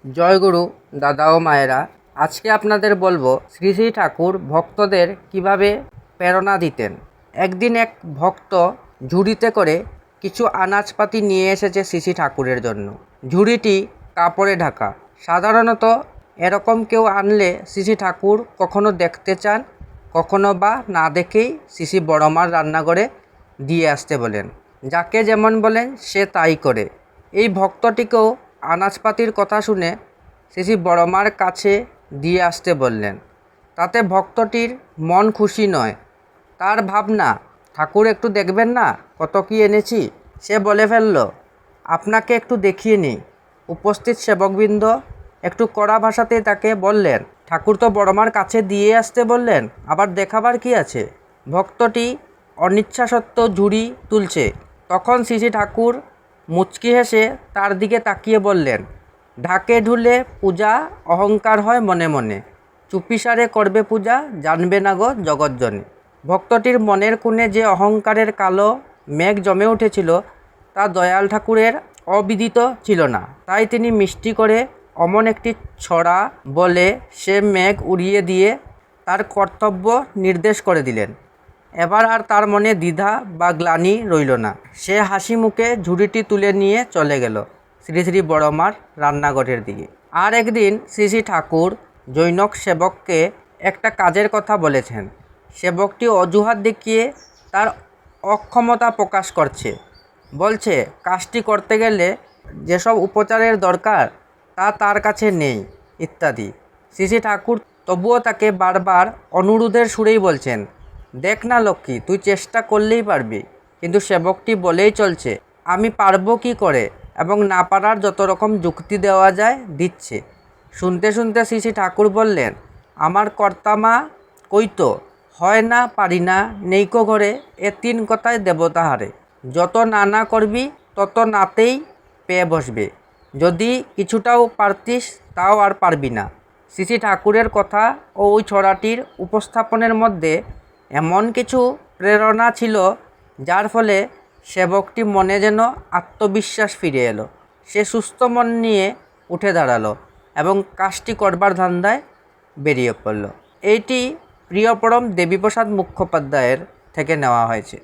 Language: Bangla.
জয়গুরু দাদা ও মায়েরা, আজকে আপনাদের বলবো শ্রী শ্রী ঠাকুর ভক্তদের কিভাবে প্রেরণা দিতেন। একদিন এক ভক্ত ঝুড়িতে করে কিছু আনাজপাতি নিয়ে এসেছে শ্রী শ্রী ঠাকুরের জন্য। ঝুড়িটি কাপড়ে ঢাকা। সাধারণত এরকম কেউ আনলে শ্রী শ্রী ঠাকুর কখনো দেখতে চান, কখনো বা না দেখেই শ্রী শ্রী বড়মার রান্নাঘরে দিয়ে আসতে বলেন। যাকে যেমন বলেন সে তাই করে। এই ভক্তটিকেও আনাজপাতির কথা শুনে শ্রী শ্রী বড়মার কাছে দিয়ে আসতে বললেন। তাতে ভক্তটির মন খুশি নয়। তার ভাবনা, ঠাকুর একটু দেখবেন না কত কী এনেছি। সে বলে ফেলল, আপনাকে একটু দেখিয়ে নিই। উপস্থিত সেবকবৃন্দ একটু কড়া ভাষাতেই তাকে বললেন, ঠাকুর তো বড়মার কাছে দিয়ে আসতে বললেন, আবার দেখাবার কি আছে। ভক্তটি অনিচ্ছা সত্ত্বেও ঝুড়ি তুলছে। তখন শ্রী শ্রী ঠাকুর মুচকি হেসে তার দিকে তাকিয়ে বললেন, ঢাকে ঢুলে পূজা অহংকার হয় মনে মনে, চুপিসারে করবে পূজা জানবে না গো জগৎজনে। ভক্তটির মনের কোণে যে অহংকারের কালো মেঘ জমে উঠেছিল তা দয়াল ঠাকুরের অবিদিত ছিল না। তাই তিনি মিষ্টি করে অমন একটি ছড়া বলে সে মেঘ উড়িয়ে দিয়ে তার কর্তব্য নির্দেশ করে দিলেন। এবার আর তার মনে দ্বিধা বা গ্লানি রইল না। সে হাসি মুখে ঝুড়িটি তুলে নিয়ে চলে গেল শ্রী শ্রী বড়মার রান্নাঘরের দিকে। আর একদিন শ্রী শ্রী ঠাকুর জৈনক সেবককে একটা কাজের কথা বলেছেন। সেবকটি অজুহাত দেখিয়ে তার অক্ষমতা প্রকাশ করছে। বলছে কাজটি করতে গেলে যেসব উপচারের দরকার তা তার কাছে নেই ইত্যাদি। শ্রী শ্রী ঠাকুর তবুও তাকে বারবার অনুরোধের সুরেই বলছেন, দেখ না লক্ষ্মী, তুই চেষ্টা করলেই পারবি। কিন্তু সেবকটি বলেই চলছে, আমি পারবো কি করে, এবং না পারার যত রকম যুক্তি দেওয়া যায় দিচ্ছে। শুনতে শুনতে শ্রী শ্রী ঠাকুর বললেন, আমার কর্তামা কইতো, হয় না পারি না নেইকো ঘরে, এ তিন কথায় দেবতা হারে। যত না না করবি তত নাতেই পেয়ে বসবে। যদি কিছুটাও পারতিস তাও আর পারবি না। শ্রী শ্রী ঠাকুরের কথা ও ওই ছড়াটির উপস্থাপনের মধ্যে এমন কিছু প্রেরণা ছিল যার ফলে সেবকটি মনে যেন আত্মবিশ্বাস ফিরে এলো। সে সুস্থ মন নিয়ে উঠে দাঁড়ালো এবং কাজটি করবার ধান্দায় বেরিয়ে পড়ল। এইটি প্রিয়পরম দেবীপ্রসাদ মুখোপাধ্যায়ের থেকে নেওয়া হয়েছে।